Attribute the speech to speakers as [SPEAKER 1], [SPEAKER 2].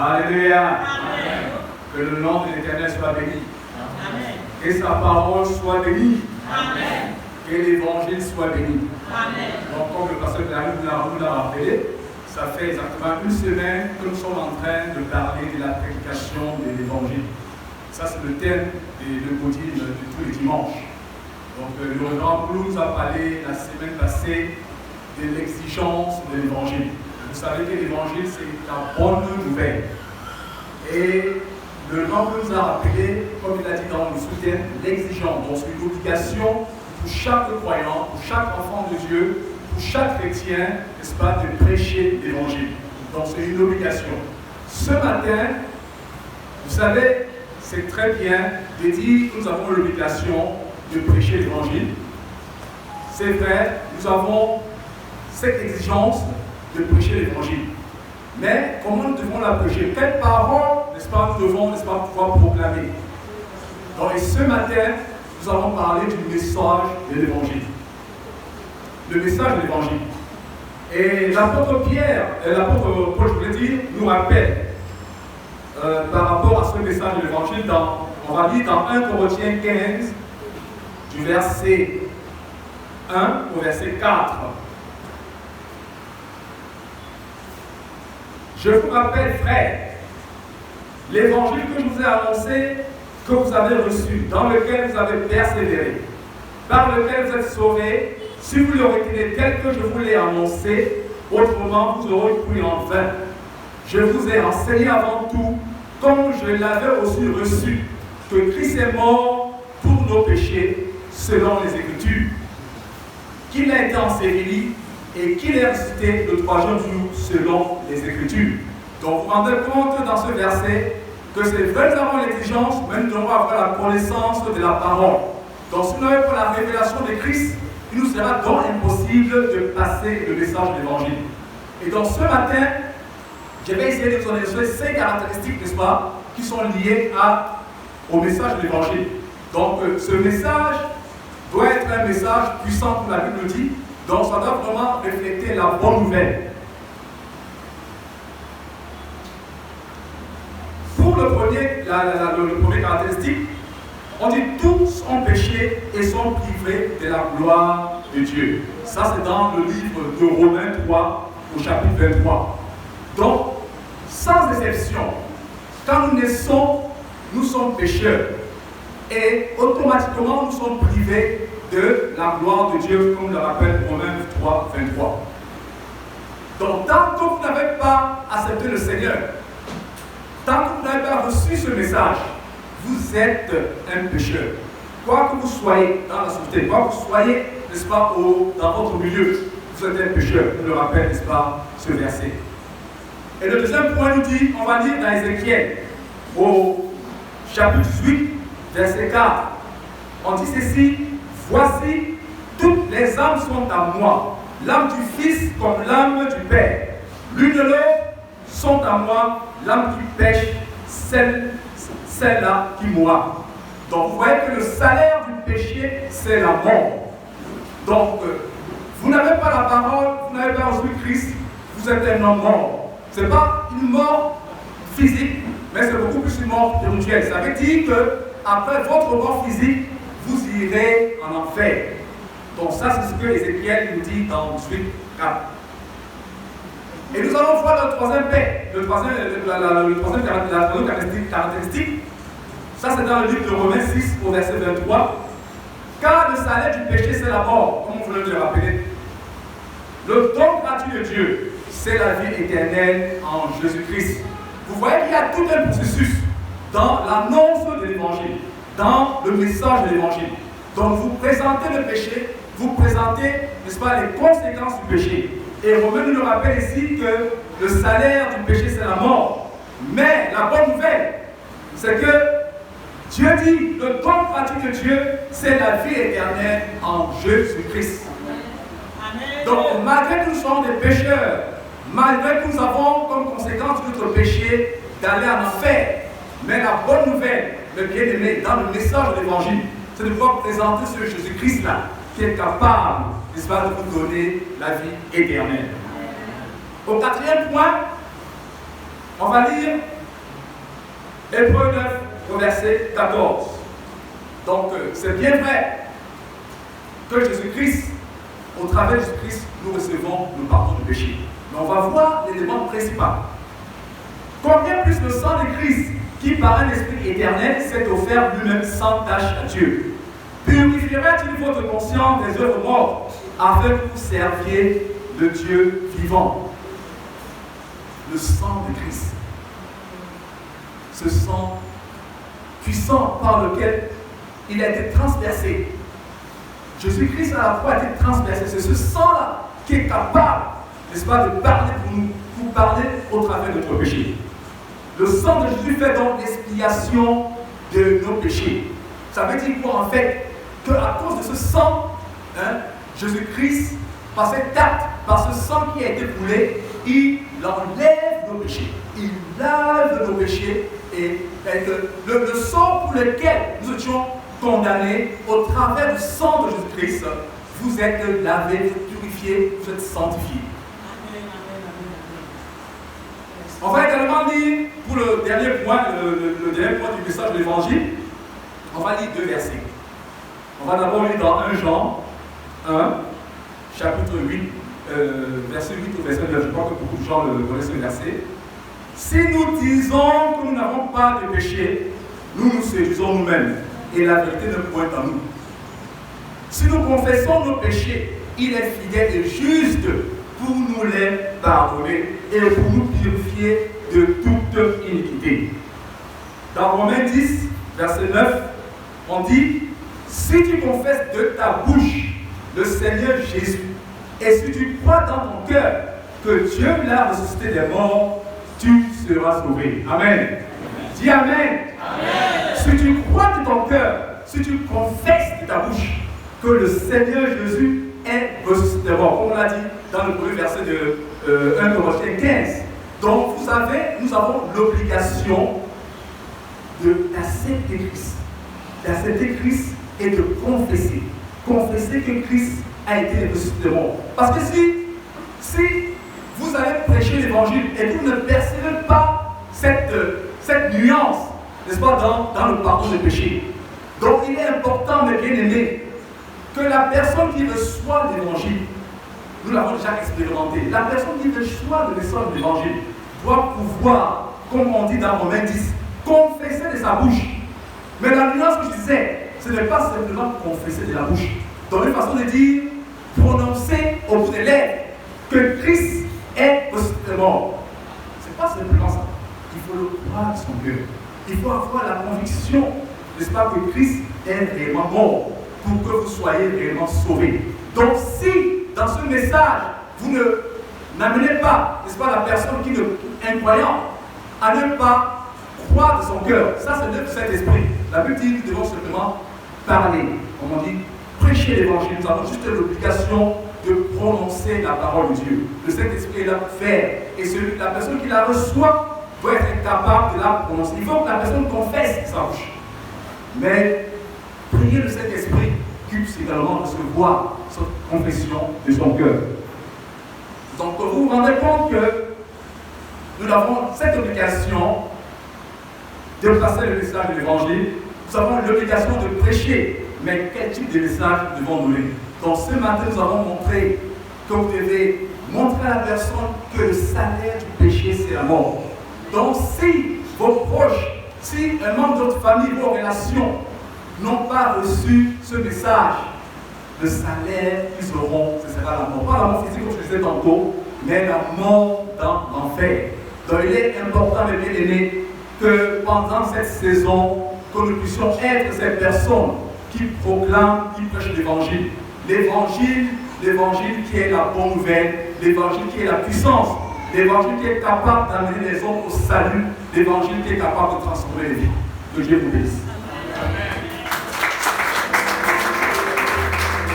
[SPEAKER 1] Alléluia.
[SPEAKER 2] Amen.
[SPEAKER 1] Que le nom de l'Éternel soit béni.
[SPEAKER 2] Amen.
[SPEAKER 1] Que sa parole soit bénie.
[SPEAKER 2] Amen.
[SPEAKER 1] Que l'évangile soit béni.
[SPEAKER 2] Amen.
[SPEAKER 1] Donc, comme le pasteur Clarisse nous l'a rappelé, ça fait exactement une semaine que nous sommes en train de parler de la prédication de l'évangile. Ça, c'est le thème de Gaudil de tous les dimanches. Donc, le reverend Blou nous a parlé la semaine passée de l'exigence de l'évangile. Vous savez que l'évangile, c'est la bonne nouvelle. Et le reverend Blou nous a rappelé, comme il a dit dans le sous-thème, l'exigence. Donc, c'est une obligation pour chaque croyant, pour chaque enfant de Dieu, pour chaque chrétien, n'est-ce pas, de prêcher l'évangile. Donc, c'est une obligation. Ce matin, vous savez, c'est très bien de dire que nous avons l'obligation de prêcher l'évangile. C'est vrai, nous avons cette exigence de prêcher l'évangile. Mais comment nous devons la prêcher? Quelles paroles, n'est-ce pas, nous devons, n'est-ce pas, pouvoir proclamer? Donc, et ce matin, nous allons parler du message de l'évangile. Le message de l'évangile. Et l'apôtre Pierre, l'apôtre Paul, je voulais dire, nous rappelle par rapport à ce message de l'évangile, on va lire dans 1 Corinthiens 15, du verset 1 au verset 4. Je vous rappelle, frères, l'évangile que je vous ai annoncé, que vous avez reçu, dans lequel vous avez persévéré, par lequel vous êtes sauvés, si vous le retenez tel que je vous l'ai annoncé, autrement vous aurez cru en vain. Je vous ai enseigné avant tout, comme je l'avais aussi reçu, que Christ est mort pour nos péchés, selon les Écritures, qu'il a été enseveli et qu'il est ressuscité le troisième jour, selon les Écritures. Donc vous vous rendez compte dans ce verset que c'est véritablement l'exigence, mais nous devons avoir la connaissance de la parole. Donc si nous n'avons pas la révélation de Christ, il nous sera donc impossible de passer le message de l'Évangile. Et donc ce matin, je vais essayer de vous donner 5 caractéristiques, n'est-ce pas, qui sont liées au message de l'Évangile. Donc ce message doit être un message puissant, comme la Bible dit, donc ça doit vraiment refléter la bonne nouvelle. Pour le premier caractéristique, on dit tous ont péché et sont privés de la gloire de Dieu. Ça, c'est dans le livre de Romains 3, au chapitre 23. Donc, sans exception, quand nous naissons, nous sommes pécheurs. Et automatiquement, nous sommes privés de la gloire de Dieu, comme le rappelle Romains 3, 23. Donc, tant que vous n'avez pas accepté le Seigneur, tant que vous n'avez pas reçu ce message, vous êtes un pécheur. Quoi que vous soyez dans la société, quoi que vous soyez, n'est-ce pas, dans votre milieu, vous êtes un pécheur. On le rappelle, n'est-ce pas, ce verset. Et le deuxième point nous dit, on va lire dans Ézéchiel, au chapitre 18, verset 4. On dit ceci: voici, toutes les âmes sont à moi, l'âme du Fils comme l'âme du Père. L'une de l'autre sont à moi, l'âme qui pêche, celle-là qui mourra. Donc vous voyez que le salaire du péché, c'est la mort. Donc, vous n'avez pas la parole, vous n'avez pas reçu Christ, vous êtes un homme mort. Ce n'est pas une mort physique, mais c'est beaucoup plus une mort spirituelle. Ça veut dire qu'après votre mort physique, vous irez en enfer. Donc ça, c'est ce que Ézéchiel nous dit dans 18, 4. Et nous allons voir le troisième paix, la troisième caractéristique. Ça, c'est dans le livre de Romains 6, au verset 23. Car le salaire du péché, c'est la mort, comme vous venez de le rappeler. Le don gratuit de Dieu, c'est la vie éternelle en Jésus-Christ. Vous voyez qu'il y a tout un processus dans l'annonce de l'évangile, dans le message de l'évangile. Donc vous présentez le péché, vous présentez, n'est-ce pas, les conséquences du péché. Et Romain nous le rappelle ici que le salaire du péché, c'est la mort. Mais la bonne nouvelle, c'est que Dieu dit, le don gratuit de Dieu, c'est la vie éternelle en Jésus-Christ. Donc, malgré que nous sommes des pécheurs, malgré que nous avons comme conséquence de notre péché d'aller en enfer, mais la bonne nouvelle, le bien-aimé, dans le message de l'évangile, c'est de pouvoir présenter ce Jésus-Christ-là, qui est capable, n'est-ce pas, de vous donner la vie éternelle. Au quatrième point, On va lire Hébreux 9 au verset 14. Donc, c'est bien vrai que Jésus-Christ, au travers de Jésus-Christ, nous recevons le pardon du péché. Mais on va voir l'élément principal. Combien plus le sang de Christ, qui par un esprit éternel s'est offert lui-même sans tache à Dieu, purifierait-il votre conscience des œuvres mortes, afin que vous serviez le Dieu vivant? Le sang de Christ, ce sang puissant par lequel il a été transpercé. Jésus-Christ à la croix a été transpercé. C'est ce sang-là qui est capable, n'est-ce pas, de parler pour nous, pour parler au travers de notre péché. Le sang de Jésus fait donc l'expiation de nos péchés. Ça veut dire quoi en fait? Qu'à cause de ce sang, Jésus-Christ, par cet acte, par ce sang qui a été coulé, il enlève nos péchés. Il lave nos péchés et le sang pour lequel nous étions condamnés, au travers du sang de Jésus-Christ, vous êtes lavés, vous êtes purifiés, vous êtes sanctifiés. On va également lire, pour le dernier point, le dernier point du message de l'Évangile, on va lire 2 versets. On va d'abord lire dans 1 Jean 1, chapitre 8, verset 8 au verset 9. Je crois que beaucoup de gens le connaissent ce verset. Si nous disons que nous n'avons pas de péché, nous nous séduisons nous-mêmes et la vérité ne pointe en nous. Si nous confessons nos péchés, il est fidèle et juste pour nous les pardonner et pour nous purifier de toute iniquité. Dans Romains 10, verset 9, on dit: si tu confesses de ta bouche le Seigneur Jésus, et si tu crois dans ton cœur que Dieu l'a ressuscité des morts, tu seras sauvé. Amen. Dis Amen. Amen. Si tu crois de ton cœur, si tu confesses de ta bouche que le Seigneur Jésus est ressuscité des morts, comme on l'a dit dans le premier verset de 1 Corinthiens 15. Donc nous avons l'obligation d'accepter Christ. D'accepter Christ et de confesser. Confesser que Christ a été ressuscité des morts. Parce que si vous allez prêcher l'évangile et vous ne percevez pas cette nuance, n'est-ce pas, dans le pardon des péchés. Donc il est important, mes bien-aimés, que la personne qui reçoit l'évangile, nous l'avons déjà expérimenté, la personne qui reçoit le message de l'évangile doit pouvoir, comme on dit dans Romains 10, confesser de sa bouche. Mais la nuance que je disais, ce n'est pas simplement confesser de la bouche. Dans une façon de dire, prononcer au bout des lèvres que Christ est ressuscité mort. Ce n'est pas simplement ça. Il faut le croire de son cœur. Il faut avoir la conviction, n'est-ce pas, que Christ est réellement mort pour que vous soyez réellement sauvés. Donc si, dans ce message, vous n'amenez pas, n'est-ce pas, la personne qui est incroyante à ne pas croire de son cœur, ça c'est le Saint-Esprit. La Bible dit que nous devons simplement parler, comme on dit, prêcher l'évangile. Nous avons juste l'obligation de prononcer la parole de Dieu. Le Saint-Esprit est là pour faire. Et la personne qui la reçoit doit être capable de la prononcer. Il faut que la personne confesse sa bouche. Mais priez le Saint-Esprit qui puisse également recevoir cette confession de son cœur. Donc vous vous rendez compte que nous avons cette obligation de passer le message de l'évangile. Nous avons l'obligation de prêcher. Mais quel type de message nous devons donner? Donc ce matin, nous avons montré que vous devez montrer à la personne que le salaire du péché, c'est la mort. Donc si vos proches, si un membre de votre famille, vos relations n'ont pas reçu ce message, le salaire qu'ils auront, ce sera la mort. Pas la mort physique, comme je disais tantôt, mais la mort dans l'enfer. Donc il est important, mes bien-aimés, que pendant cette saison, que nous puissions être ces personnes qui proclament, qui prêchent l'évangile. L'évangile qui est la bonne nouvelle, l'évangile qui est la puissance, l'évangile qui est capable d'amener les hommes au salut, l'évangile qui est capable de transformer les vies. Que Dieu vous bénisse. Amen.